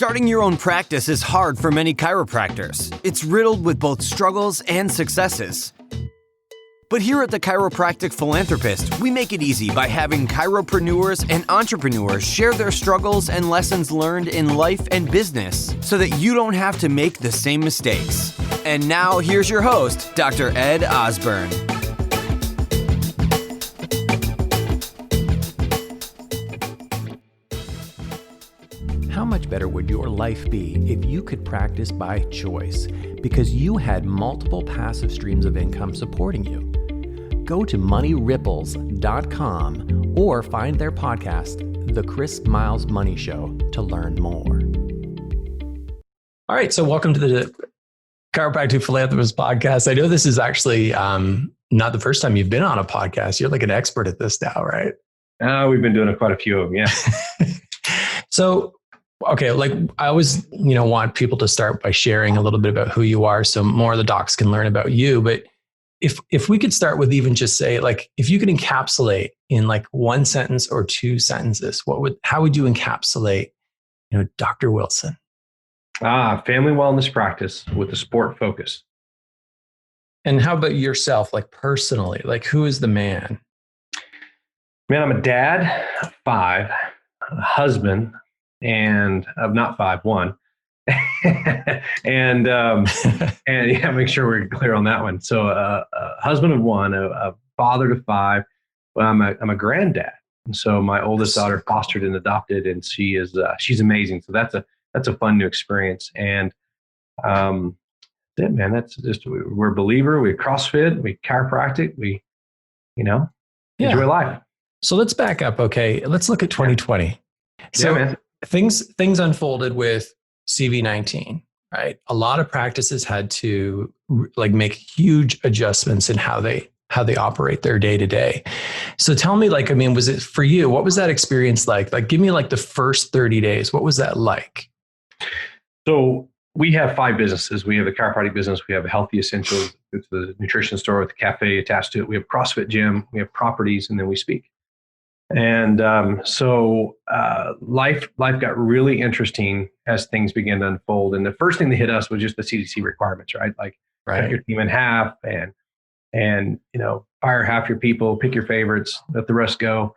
Starting your own practice is hard for many chiropractors. It's riddled with both struggles and successes. But here at the Chiropractic Philanthropist, we make it easy by having chiropreneurs and entrepreneurs share their struggles and lessons learned in life and business so that you don't have to make the same mistakes. And now here's your host, Dr. Ed Osborne. How much better would your life be if you could practice by choice because you had multiple passive streams of income supporting you? Go to moneyripples.com or find their podcast, The Chris Miles Money Show, to learn more. All right, so welcome to the Chiropractic Philanthropist podcast. I know this is actually not the first time you've been on a podcast. You're like an expert at this now, right? We've been doing quite a few of them, yeah. So, okay, like I always, want people to start by sharing a little bit about who you are, so more of the docs can learn about you. But if we could start with even just say, like, if you could encapsulate in like one sentence or two sentences, how would you encapsulate, Dr. Wilson? Family wellness practice with a sport focus. And how about yourself, like personally, like who is the man? Man, I'm a dad of 5, a husband, and of not 5, 1. and yeah, make sure we're clear on that one. So a husband of 1, a father to 5. Well, I'm a granddad, and so my oldest daughter fostered and adopted, and she's amazing. So that's a fun new experience. And man, that's just, we're a believer. We CrossFit, we chiropractic, we enjoy life. So let's back up. Okay, let's look at 2020. So things unfolded with CV-19, right? A lot of practices had to like make huge adjustments in how they operate their day to day. So tell me, was it for you? What was that experience like? Like, give me like the first 30 days. What was that like? So we have 5 businesses. We have a chiropractic business. We have a Healthy Essentials. It's the nutrition store with the cafe attached to it. We have CrossFit gym. We have properties, and then we speak. And so life got really interesting as things began to unfold. And the first thing that hit us was just the CDC requirements, right? Like cut your team in half and fire half your people, pick your favorites, let the rest go.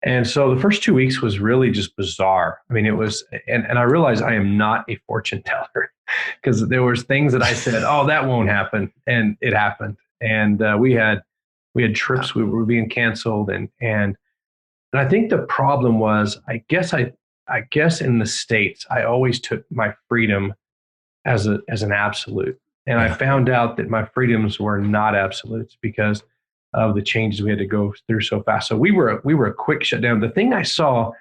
And so the first 2 weeks was really just bizarre. I mean, it was, and I realized I am not a fortune teller because there was things that I said, oh, that won't happen. And it happened. And we had trips we were being canceled and I think the problem was, I guess in the States, I always took my freedom as an absolute. And I found out that my freedoms were not absolutes because of the changes we had to go through so fast. So we were a quick shutdown. The thing I saw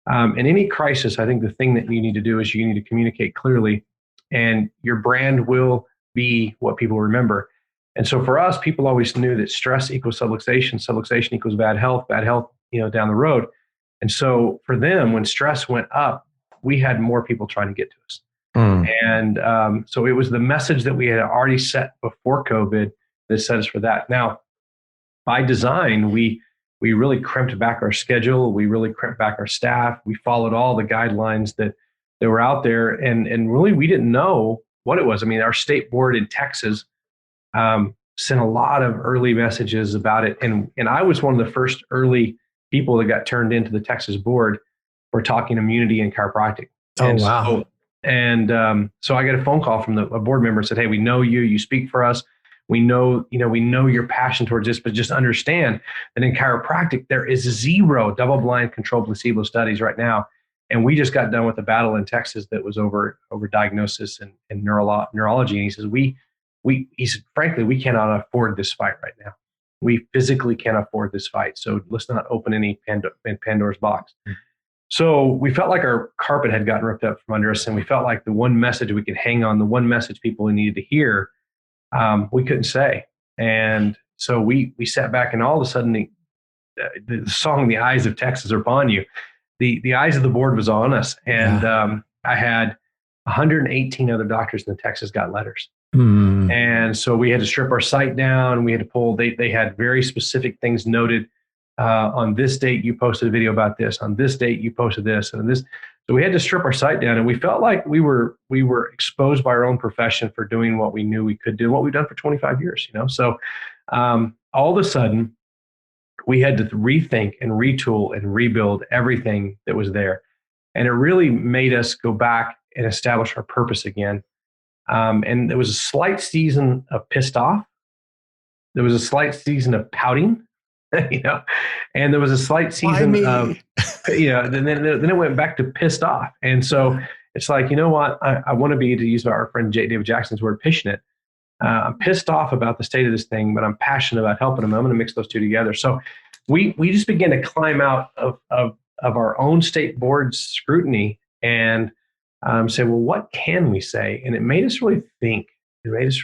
in any crisis, I think the thing that you need to do is you need to communicate clearly, and your brand will be what people remember. And so for us, people always knew that stress equals subluxation equals bad health, down the road. And so for them, when stress went up, we had more people trying to get to us. And so it was the message that we had already set before COVID that set us for that. Now, by design, we really crimped back our schedule. We really crimped back our staff. We followed all the guidelines that were out there. And really, we didn't know what it was. I mean, our state board in Texas sent a lot of early messages about it. And I was one of the first early people that got turned into the Texas board for talking immunity and chiropractic. Oh, wow. So I got a phone call from a board member and said, hey, we know you speak for us. We know your passion towards this, but just understand that in chiropractic, there is 0 double-blind controlled placebo studies right now. And we just got done with a battle in Texas that was over diagnosis and neurology. And he says, he said, frankly, we cannot afford this fight right now. We physically can't afford this fight. So let's not open any Pandora's box. So we felt like our carpet had gotten ripped up from under us. And we felt like the one message we could hang on, the one message people needed to hear, we couldn't say. And so we sat back, and all of a sudden the song, The Eyes of Texas Are Upon You, the eyes of the board was on us. And I had 118 other doctors in Texas got letters. And so we had to strip our site down. We had to pull, they had very specific things noted. On this date, you posted a video about this. On this date, you posted this and this. So we had to strip our sight down, and we felt like we were exposed by our own profession for doing what we knew we could do, what we've done for 25 years, So all of a sudden, we had to rethink and retool and rebuild everything that was there. And it really made us go back and establish our purpose again. And there was a slight season of pissed off. There was a slight season of pouting, and there was a slight season of, then it went back to pissed off. And so it's like, you know what? I want to be, to use our friend David Jackson's word, passionate. I'm pissed off about the state of this thing, but I'm passionate about helping them. I'm going to mix those two together. So we just began to climb out of our own state board's scrutiny and say, well, what can we say? And it made us really think. It made us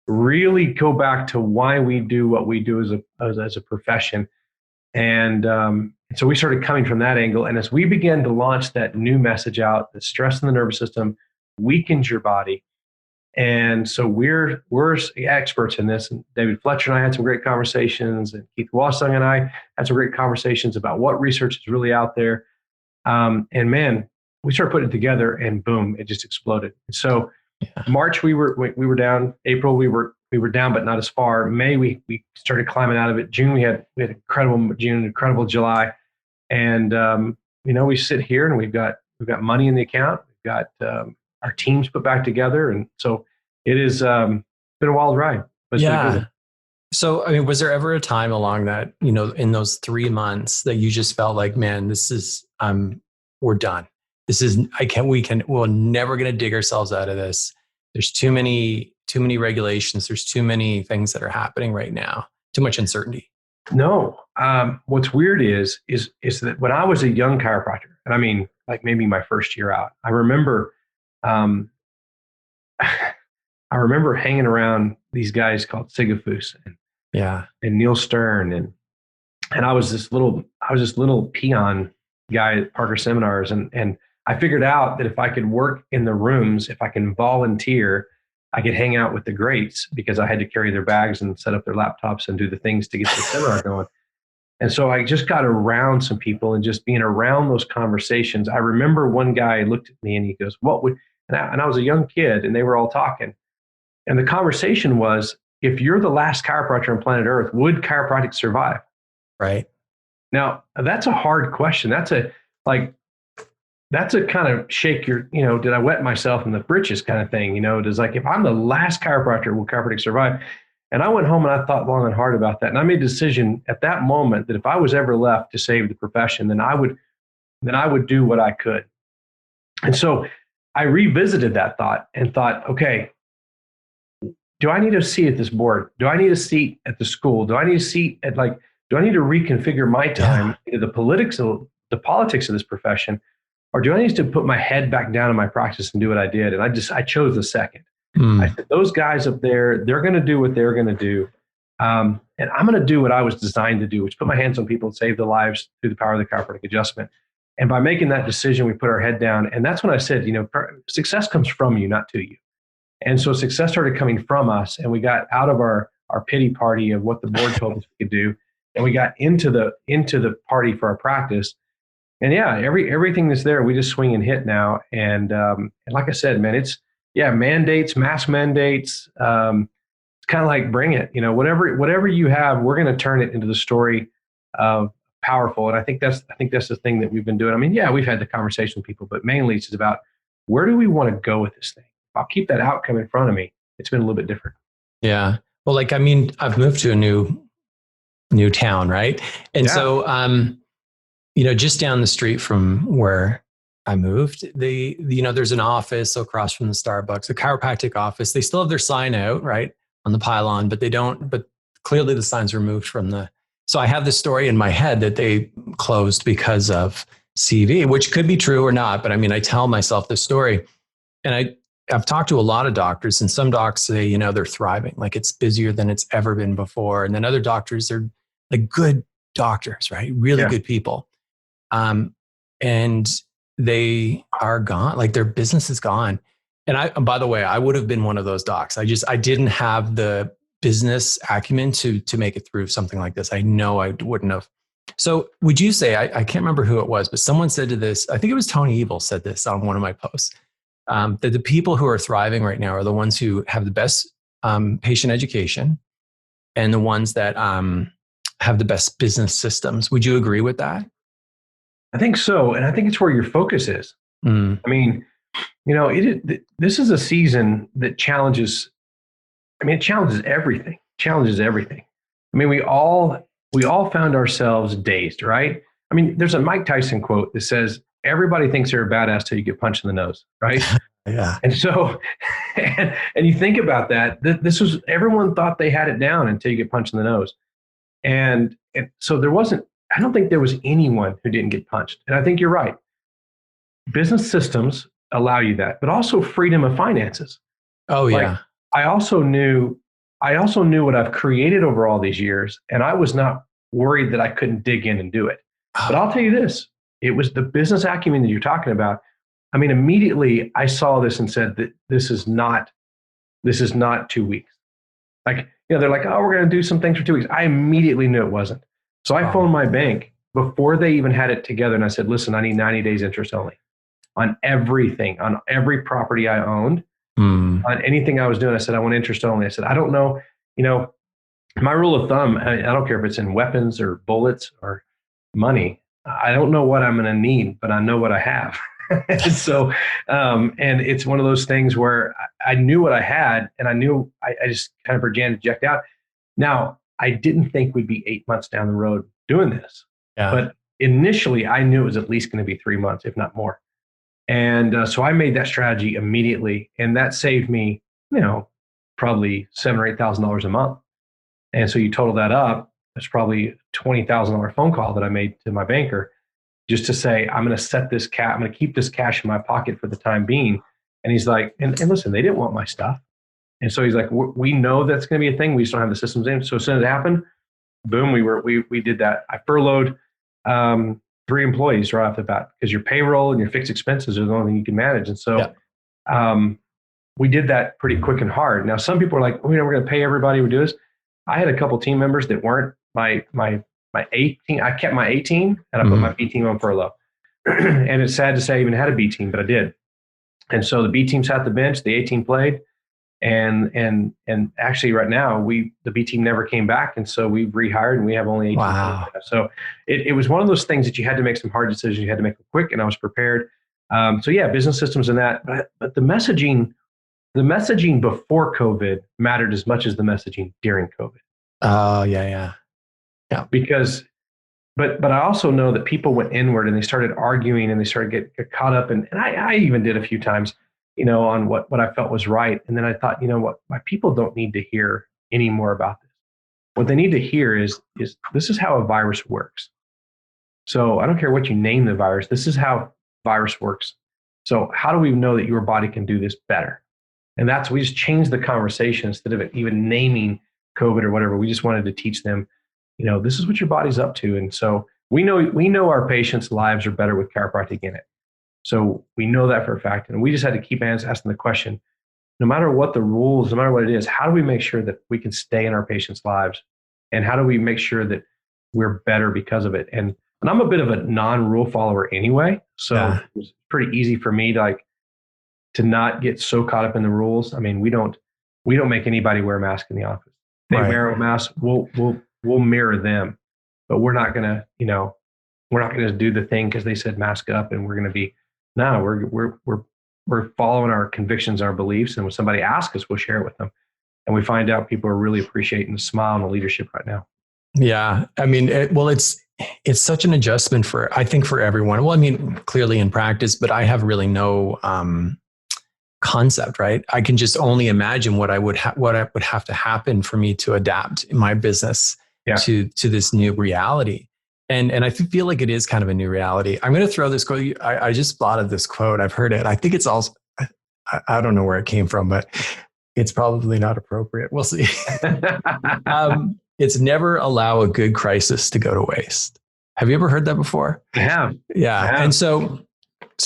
really go back to why we do what we do as a profession. And so we started coming from that angle. And as we began to launch that new message out, that stress in the nervous system weakens your body. And so we're experts in this. And David Fletcher and I had some great conversations, and Keith Wasung and I had some great conversations about what research is really out there. And man, we started putting it together, and boom, it just exploded. And so March we were down. April we were down, but not as far. May we started climbing out of it. June we had incredible June, incredible July, and we sit here and we've got money in the account. We've got our teams put back together, and so it has been a wild ride. Yeah. So, I mean, was there ever a time along that, in those 3 months that you just felt like, man, this is, we're done. This is, we're never going to dig ourselves out of this. There's too many regulations. There's too many things that are happening right now. Too much uncertainty. No. What's weird is that when I was a young chiropractor, and I mean, like maybe my first year out, I remember hanging around these guys called Sigafus and Neil Stern, and I was this little peon guy at Parker Seminars, and I figured out that if I could work in the rooms, if I can volunteer, I could hang out with the greats, because I had to carry their bags and set up their laptops and do the things to get the seminar going. And so I just got around some people, and just being around those conversations. I remember one guy looked at me and he goes, and I was a young kid, and they were all talking. And the conversation was, if you're the last chiropractor on planet Earth, would chiropractic survive? Right. Now, that's a hard question. That's a kind of shake your, did I wet myself in the britches kind of thing? Does, like, if I'm the last chiropractor, will chiropractic survive? And I went home and I thought long and hard about that. And I made a decision at that moment that if I was ever left to save the profession, then I would do what I could. And so I revisited that thought and thought, okay, do I need a seat at this board? Do I need a seat at the school? Do I need a seat at, do I need to reconfigure my time into the politics of this profession? Or do I need to put my head back down in my practice and do what I did? And I chose the second. I said, those guys up there, they're going to do what they're going to do. And I'm going to do what I was designed to do, which put my hands on people and save their lives through the power of the chiropractic adjustment. And by making that decision, we put our head down. And that's when I said, success comes from you, not to you. And so success started coming from us, and we got out of our pity party of what the board told us we could do. And we got into the party for our practice. And everything that's there, we just swing and hit now. And like I said, man, it's mandates, mask mandates. It's kind of like, bring it, whatever you have, we're going to turn it into the story of powerful. And I think that's the thing that we've been doing. I mean, we've had the conversation with people, but mainly it's about, where do we want to go with this thing? If I'll keep that outcome in front of me, it's been a little bit different. Yeah. Well, I've moved to a new town, right? And so, just down the street from where I moved, there's an office across from the Starbucks, a chiropractic office. They still have their sign out, right, on the pylon, but clearly the sign's removed from so I have this story in my head that they closed because of CV, which could be true or not. But I mean, I tell myself this story, and I've talked to a lot of doctors, and some docs say, they're thriving, like it's busier than it's ever been before. And then other doctors are like good doctors, right? Really good people. And they are gone, like their business is gone. And by the way, I would have been one of those docs. I didn't have the business acumen to make it through something like this. I know I wouldn't have. So would you say, I can't remember who it was, but someone said to this, I think it was Tony Evil said this on one of my posts, that the people who are thriving right now are the ones who have the best patient education and the ones that have the best business systems. Would you agree with that? I think so. And I think it's where your focus is. Mm. I mean, this is a season that challenges, it challenges everything, I mean, we all found ourselves dazed, right? I mean, there's a Mike Tyson quote that says, everybody thinks they're a badass till you get punched in the nose, right? Yeah. And so, and you think about that, everyone thought they had it down until you get punched in the nose. And so I don't think there was anyone who didn't get punched. And I think you're right. Business systems allow you that, but also freedom of finances. Oh, yeah. I also knew what I've created over all these years, and I was not worried that I couldn't dig in and do it. But I'll tell you this, it was the business acumen that you're talking about. I mean, immediately I saw this and said that this is not 2 weeks. They're like, oh, we're going to do some things for 2 weeks. I immediately knew it wasn't. So I phoned my bank before they even had it together. And I said, listen, I need 90 days interest only on everything, on every property I owned, on anything I was doing. I said, I want interest only. I said, I don't know, my rule of thumb, I don't care if it's in weapons or bullets or money. I don't know what I'm going to need, but I know what I have. So, and it's one of those things where I knew what I had, and I knew I just kind of began to eject out. Now, I didn't think we'd be 8 months down the road doing this, but initially I knew it was at least going to be 3 months, if not more. And so I made that strategy immediately, and that saved me, probably $7,000 or $8,000 a month. And so you total that up, it's probably $20,000 phone call that I made to my banker, just to say, I'm going to set this I'm going to keep this cash in my pocket for the time being. And he's like, and listen, they didn't want my stuff. And so he's like, we know that's going to be a thing. We just don't have the systems in. So as soon as it happened, boom, we did that. I furloughed 3 employees right off the bat, because your payroll and your fixed expenses are the only thing you can manage. And so we did that pretty quick and hard. Now, some people are like, we're going to pay everybody who do this. I had a couple team members that weren't my A team. I kept my A team and I put my B team on furlough. And it's sad to say I even had a B team, but I did. And so the B team sat the bench, the A team played. And actually right now the B team never came back. And so we've rehired and we have only 18. Wow. So it was one of those things that you had to make some hard decisions. You had to make them quick, and I was prepared. So yeah, business systems and that, but the messaging before COVID mattered as much as the messaging during COVID. Oh, yeah. Because, but I also know that people went inward and they started arguing and they started get caught up. And I even did a few times, on what I felt was right. And then I thought, what, my people don't need to hear any more about this. What they need to hear is this is how a virus works. So I don't care what you name the virus. This is how virus works. So how do we know that your body can do this better? And we just changed the conversation. Instead of even naming COVID or whatever, we just wanted to teach them, this is what your body's up to. And so we know our patients' lives are better with chiropractic in it. So we know that for a fact. And we just had to keep asking the question, no matter what the rules, no matter what it is, how do we make sure that we can stay in our patients' lives? And how do we make sure that we're better because of it? And I'm a bit of a non-rule follower anyway. So It was pretty easy for me to not get so caught up in the rules. I mean, we don't make anybody wear a mask in the office. They wear a mask, we'll mirror them, but we're not gonna do the thing because they said mask up, and we're gonna be we're following our convictions, our beliefs, and when somebody asks us, we'll share it with them. And we find out people are really appreciating the smile and the leadership right now. Yeah, I mean, it's such an adjustment I think for everyone. Well, I mean, clearly in practice, but I have really no concept, right? I can just only imagine what would have to happen for me to adapt in my business to this new reality. And I feel like it is kind of a new reality. I'm going to throw this quote. I just thought of this quote. I've heard it. I think it's also, I don't know where it came from, but it's probably not appropriate. We'll see. It's never allow a good crisis to go to waste. Have you ever heard that before? I have. Yeah. I have. And so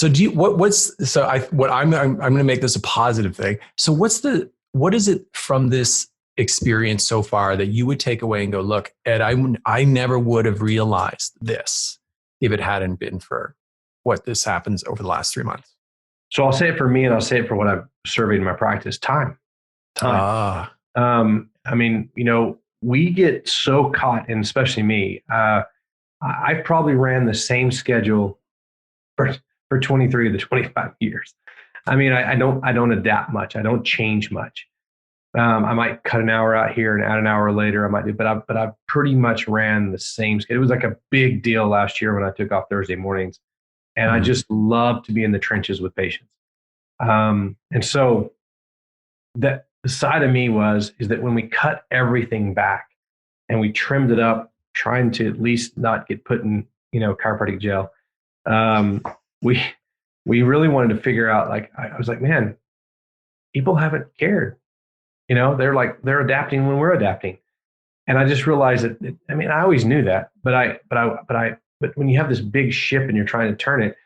do you, I'm going to make this a positive thing. So what is it from this experienced so far that you would take away and go, look, Ed, I never would have realized this if it hadn't been for what this happens over the last 3 months? So I'll say it for me, and I'll say it for what I've surveyed in my practice. Time. I mean, we get so caught, and especially me, I probably ran the same schedule for 23 of the 25 years. I mean, I don't adapt much. I don't change much. I might cut an hour out here and add an hour later. I might do, but I pretty much ran the same schedule. It was like a big deal last year when I took off Thursday mornings, and I just love to be in the trenches with patients. And so that the side of me is that when we cut everything back and we trimmed it up, trying to at least not get put in, chiropractic jail, we really wanted to figure out, like, I was like, man, people haven't cared. They're adapting when we're adapting. And I just realized that, I mean, I always knew that, but when you have this big ship and you're trying to turn it,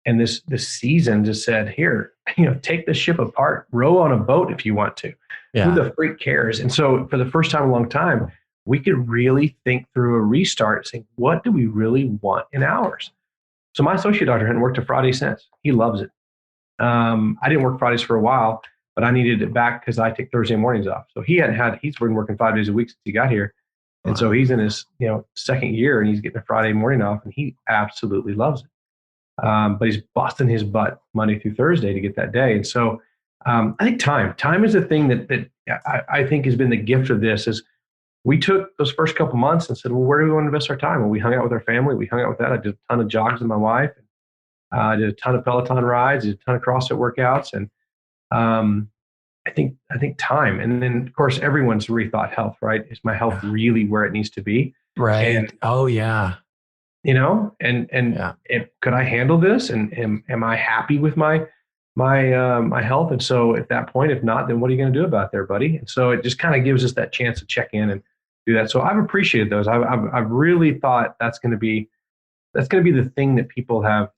and this season just said, here, take the ship apart, row on a boat if you want to. Yeah. Who the freak cares? And so for the first time in a long time, we could really think through a restart, saying, what do we really want in hours? So my associate doctor hadn't worked a Friday since. He loves it. I didn't work Fridays for a while, but I needed it back because I take Thursday mornings off. So he's been working 5 days a week since he got here. And so he's in his second year, and he's getting a Friday morning off, and he absolutely loves it. But he's busting his butt Monday through Thursday to get that day. And so I think time is the thing that I think has been the gift of this. Is we took those first couple months and said, well, where do we want to invest our time? Well, we hung out with our family. We hung out with that. I did a ton of jogs with my wife. I did a ton of Peloton rides, did a ton of CrossFit workouts. And I think time. And then, of course, everyone's rethought health, right? Is my health really where it needs to be? Right. And, oh, yeah. And could I handle this? And am I happy with my health? And so at that point, if not, then what are you going to do about it there, buddy? And so it just kind of gives us that chance to check in and do that. So I've appreciated those. I've really thought that's going to be the thing that people have,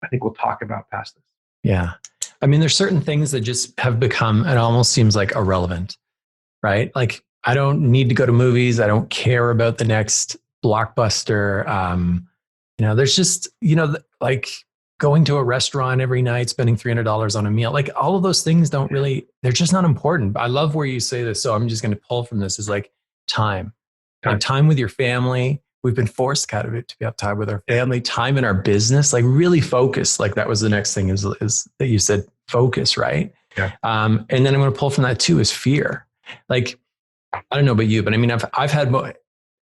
I think we'll talk about past this. Yeah. I mean, there's certain things that just have become, it almost seems like irrelevant, right? Like, I don't need to go to movies. I don't care about the next blockbuster. There's just, like going to a restaurant every night, spending $300 on a meal, like all of those things they're just not important. I love where you say this. So I'm just going to pull from this is like time with your family. We've been forced out of it to have time with our family, time in our business, like really focus. Like that was the next thing is that you said focus, right? Yeah. And then I'm going to pull from that too is fear. Like, I don't know about you, but I mean,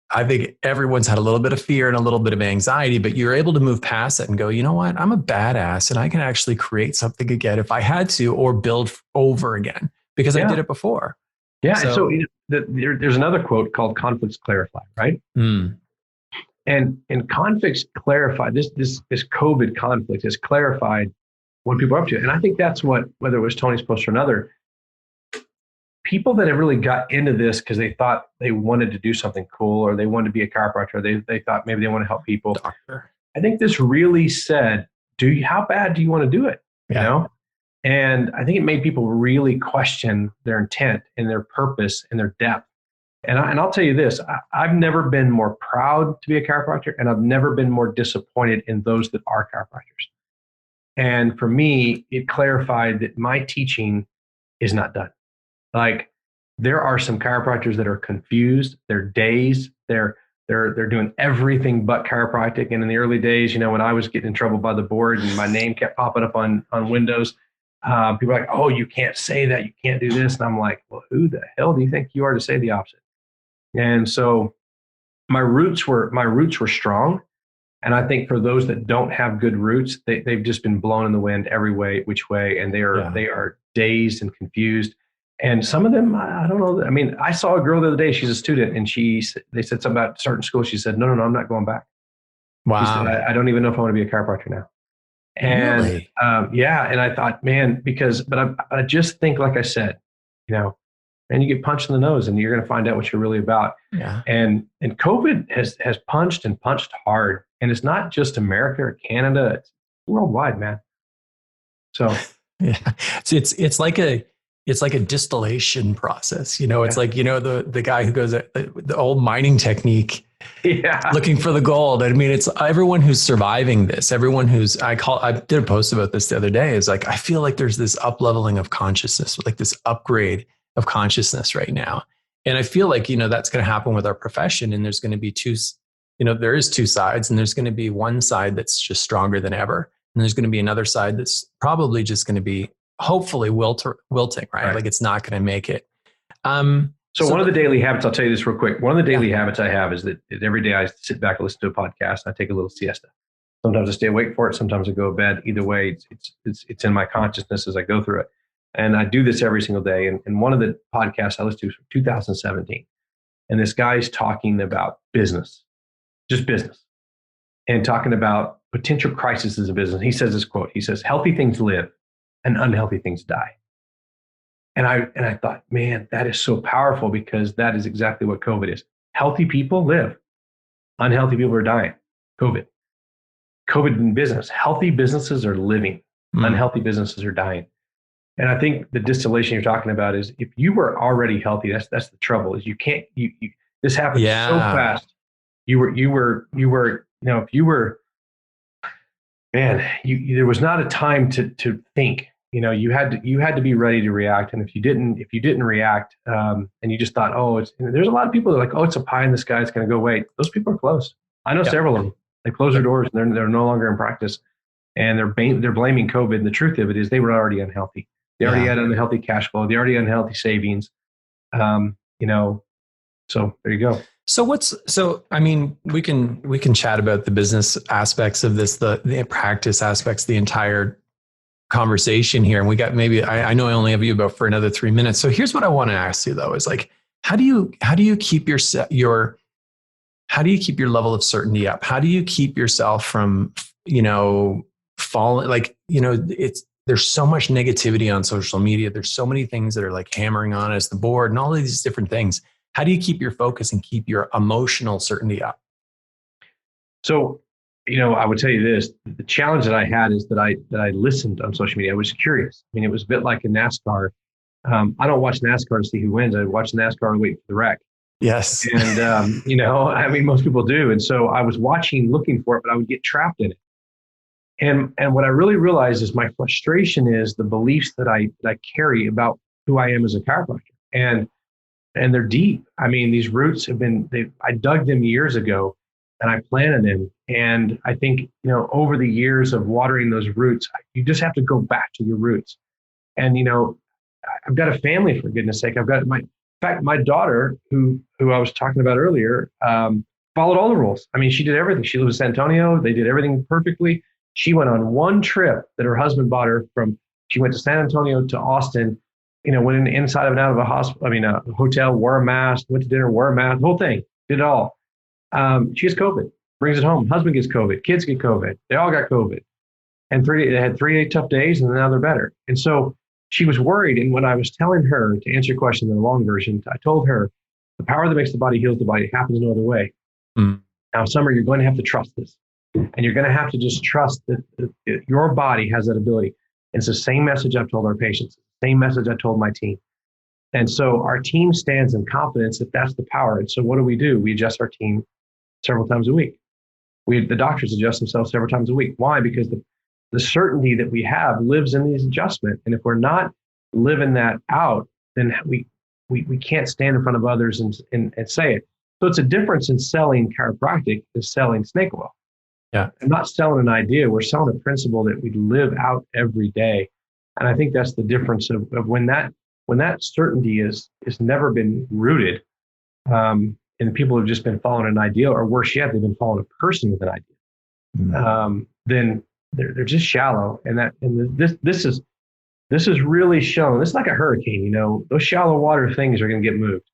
I think everyone's had a little bit of fear and a little bit of anxiety, but you're able to move past it and go, you know what? I'm a badass and I can actually create something again if I had to, or build over again because I did it before. Yeah. So there's another quote called conflicts clarify, right? And conflicts clarify, this COVID conflict has clarified what people are up to. And I think that's what, whether it was Tony's post or another, people that have really got into this because they thought they wanted to do something cool, or they wanted to be a chiropractor, they thought maybe they want to help people. Doctor. I think this really said, how bad do you want to do it? Yeah. And I think it made people really question their intent and their purpose and their depth. And I'll tell you this, I've never been more proud to be a chiropractor, and I've never been more disappointed in those that are chiropractors. And for me, it clarified that my teaching is not done. Like, there are some chiropractors that are confused, they're dazed, they're doing everything but chiropractic. And in the early days, when I was getting in trouble by the board and my name kept popping up on windows, people are like, oh, you can't say that, you can't do this. And I'm like, well, who the hell do you think you are to say the opposite? And so my roots were strong. And I think for those that don't have good roots, they've just been blown in the wind every which way. And they are dazed and confused. And some of them, I don't know. I mean, I saw a girl the other day, she's a student, and they said something about starting school. She said, no, I'm not going back. Wow. She said, I don't even know if I want to be a chiropractor now. And really? And I thought, man, but I just think, like I said, and you get punched in the nose and you're going to find out what you're really about. Yeah. And COVID has punched and punched hard. And it's not just America or Canada, it's worldwide, man. So yeah, it's like it's like a distillation process. It's like, the guy who goes, the old mining technique, looking for the gold. I mean, it's everyone who's surviving this, everyone who's, I did a post about this the other day. Is like, I feel like there's this up leveling of consciousness, like this upgrade of consciousness right now. And I feel like, that's going to happen with our profession. And there's going to be there is two sides, and there's going to be one side that's just stronger than ever. And there's going to be another side that's probably just going to be hopefully wilting, right? Like it's not going to make it. So one of the daily habits, I'll tell you this real quick. One of the daily habits I have is that every day I sit back and listen to a podcast. And I take a little siesta. Sometimes I stay awake for it. Sometimes I go to bed. Either way, it's in my consciousness as I go through it. And I do this every single day. And one of the podcasts I listened to was from 2017. And this guy's talking about business, just business, and talking about potential crises in business. He says this quote. He says, "Healthy things live and unhealthy things die." And I thought, man, that is so powerful, because that is exactly what COVID is. Healthy people live. Unhealthy people are dying. COVID in business. Healthy businesses are living. Unhealthy businesses are dying. And I think the distillation you're talking about is, if you were already healthy, that's the trouble, is you can't, this happens so fast. There was not a time to think. You had to be ready to react. And if you didn't react, and you just thought, there's a lot of people that are like, it's a pie in the sky, it's going to go away. Those people are closed. I know several of them. They closed their doors, and they're no longer in practice, and they're blaming COVID. And the truth of it is, they were already unhealthy. They already had unhealthy cash flow. They already had unhealthy savings. So there you go. We can chat about the business aspects of this, the practice aspects, the entire conversation here. And we got I know I only have you about for another 3 minutes. So here's what I want to ask you though, is like, how do you keep your level of certainty up? How do you keep yourself from, falling? Like, there's so much negativity on social media. There's so many things that are like hammering on us, the board and all of these different things. How do you keep your focus and keep your emotional certainty up? So, I would tell you this, the challenge that I had is that I listened on social media. I was curious. I mean, it was a bit like in NASCAR. I don't watch NASCAR to see who wins. I watch NASCAR to wait for the wreck. Yes. And, most people do. And so I was watching, looking for it, but I would get trapped in it. And what I really realized is my frustration is the beliefs that I carry about who I am as a chiropractor. And they're deep. I mean, these roots I dug them years ago, and I planted them. And I think, over the years of watering those roots, you just have to go back to your roots. And, I've got a family, for goodness sake. My daughter, who I was talking about earlier, followed all the rules. I mean, she did everything. She lived in San Antonio. They did everything perfectly. She went on one trip that her husband bought her from. She went to San Antonio to Austin, went inside and out of a hotel, wore a mask, went to dinner, wore a mask, the whole thing, did it all. She gets COVID, brings it home. Husband gets COVID, kids get COVID. They all got COVID. And they had 3 tough days, and now they're better. And so she was worried. And when I was telling her, to answer your question in the long version, I told her, the power that makes the body heals the body. It happens no other way. Now, Summer, you're going to have to trust this. And you're going to have to just trust that your body has that ability. And it's the same message I've told our patients, same message I told my team. And so our team stands in confidence that that's the power. And so what do? We adjust our team several times a week. The doctors adjust themselves several times a week. Why? Because the certainty that we have lives in these adjustments. And if we're not living that out, then we can't stand in front of others and say it. So it's a difference in selling chiropractic is selling snake oil. Yeah. I'm not selling an idea. We're selling a principle that we live out every day. And I think that's the difference of when that certainty is never been rooted, and people have just been following an idea, or worse yet, they've been following a person with an idea. Then they're just shallow. And this is really shown. It's like a hurricane, those shallow water things are going to get moved.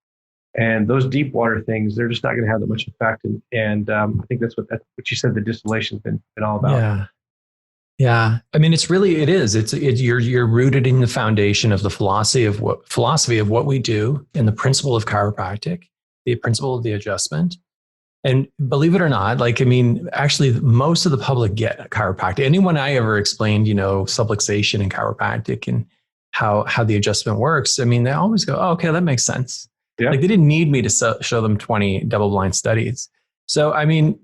And those deep water things, they're just not going to have that much effect. And I think that's what you said, the distillation's been all about. Yeah. Yeah. I mean, it is. You're rooted in the foundation of the philosophy of what we do, and the principle of chiropractic, the principle of the adjustment. And believe it or not, actually most of the public get chiropractic. Anyone I ever explained, subluxation and chiropractic, and how the adjustment works, I mean, they always go, oh, okay, that makes sense. Yeah. Like they didn't need me to show them 20 double-blind studies. So, I mean,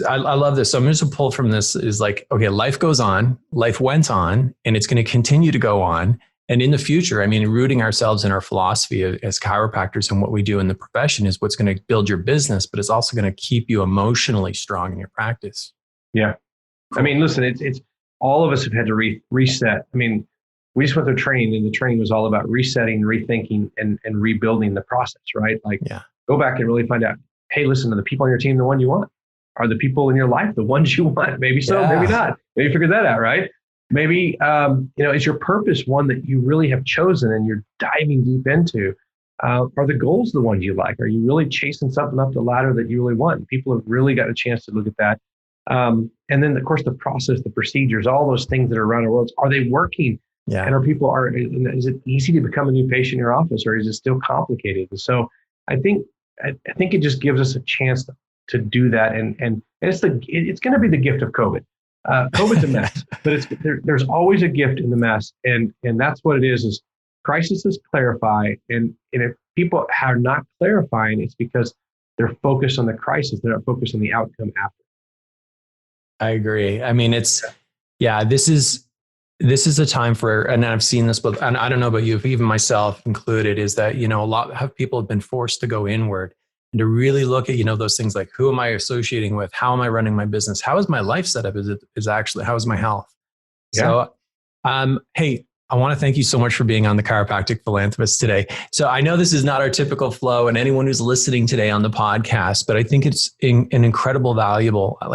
I love this. So I'm just to pull from this is like, okay, life goes on, life went on, and it's going to continue to go on. And in the future, I mean, rooting ourselves in our philosophy as chiropractors and what we do in the profession is what's going to build your business, but it's also going to keep you emotionally strong in your practice. Yeah. I mean, listen, it's all of us have had to reset. I mean, we just went through training, and the training was all about resetting, rethinking, and rebuilding the process, right? Like, go back and really find out, hey, listen, to the people on your team, the one you want. Are the people in your life the ones you want? Maybe so, maybe not. Maybe figure that out, right? Maybe, is your purpose one that you really have chosen and you're diving deep into? Are the goals the ones you like? Are you really chasing something up the ladder that you really want? People have really got a chance to look at that. And then, of course, the process, the procedures, all those things that are around our world, are they working? Yeah. And is it easy to become a new patient in your office, or is it still complicated? And so I think it just gives us a chance to do that. And it's going to be the gift of COVID. COVID's a mess, but there's always a gift in the mess. And that's what it is crises clarify. And if people are not clarifying, it's because they're focused on the crisis. They're not focused on the outcome after. I agree. I mean, this is a time for, and I've seen this, but and I don't know about you, even myself included, is that, a lot of people have been forced to go inward and to really look at, those things like, who am I associating with? How am I running my business? How is my life set up? How is my health? Yeah. So, hey, I want to thank you so much for being on the Chiropractic Philanthropist today. So I know this is not our typical flow, and anyone who's listening today on the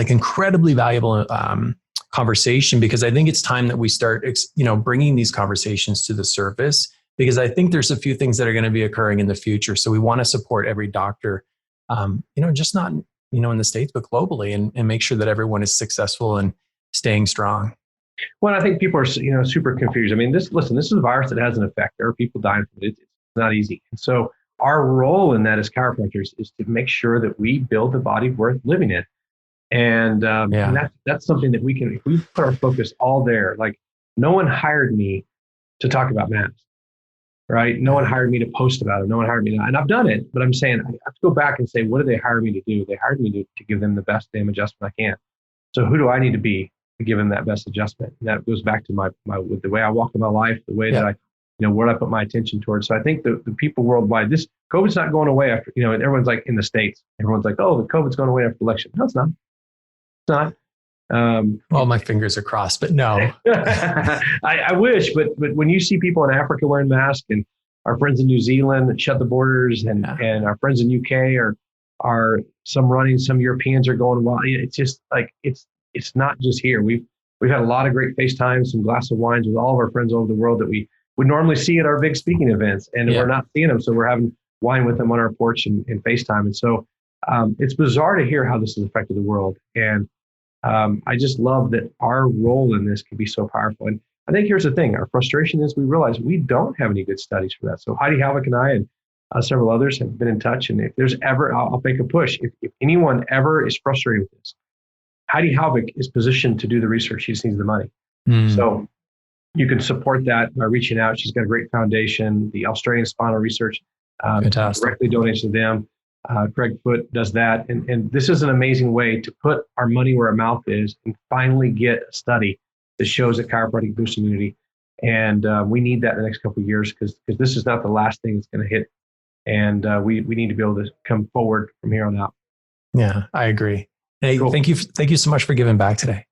incredibly valuable conversation, because I think it's time that we start, bringing these conversations to the surface, because I think there's a few things that are going to be occurring in the future. So we want to support every doctor, just not, in the States, but globally, and make sure that everyone is successful and staying strong. Well, I think people are, super confused. I mean, this is a virus that has an effect. There are people dying from it. It's not easy. And so our role in that as chiropractors is to make sure that we build a body worth living in. And that's something that we can, if we put our focus all there. Like, no one hired me to talk about masks, right? No one hired me to post about it. No one hired me to, and I've done it, but I'm saying I have to go back and say, what did they hire me to do? They hired me to give them the best damn adjustment I can. So who do I need to be to give them that best adjustment? And that goes back to my with the way I walk in my life, the way that I, what I put my attention towards. So I think the people worldwide, this COVID's not going away after, everyone's like in the States, everyone's like, oh, the COVID's going away after the election. No, it's not. Not. Well, my fingers are crossed, but no. I wish, but when you see people in Africa wearing masks, and our friends in New Zealand that shut the borders, and our friends in UK are some Europeans are going wild. It's just like it's not just here. We've had a lot of great FaceTime, some glass of wines with all of our friends all over the world that we would normally see at our big speaking events, and we're not seeing them, so we're having wine with them on our porch and FaceTime. And so it's bizarre to hear how this has affected the world. And I just love that our role in this can be so powerful. And I think here's the thing. Our frustration is we realize we don't have any good studies for that. So Heidi Halvick and I and several others have been in touch. And if there's ever, I'll make a push. If anyone ever is frustrated with this, Heidi Halvick is positioned to do the research. She just needs the money. So you can support that by reaching out. She's got a great foundation, the Australian Spinal Research, directly donates to them. Craig Foote does that. And this is an amazing way to put our money where our mouth is and finally get a study that shows that chiropractic boosts immunity. And we need that in the next couple of years, because this is not the last thing that's going to hit. And we need to be able to come forward from here on out. Yeah, I agree. Hey, cool. Thank you so much for giving back today.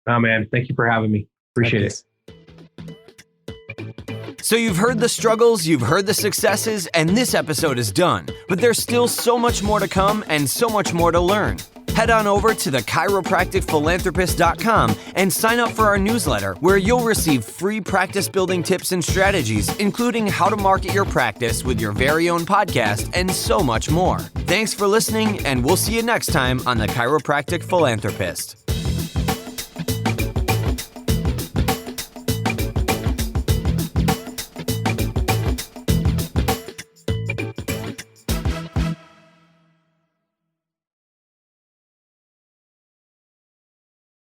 Oh, man. Thank you for having me. Appreciate it. So you've heard the struggles, you've heard the successes, and this episode is done. But there's still so much more to come and so much more to learn. Head on over to the chiropracticphilanthropist.com and sign up for our newsletter, where you'll receive free practice building tips and strategies, including how to market your practice with your very own podcast and so much more. Thanks for listening, and we'll see you next time on the Chiropractic Philanthropist.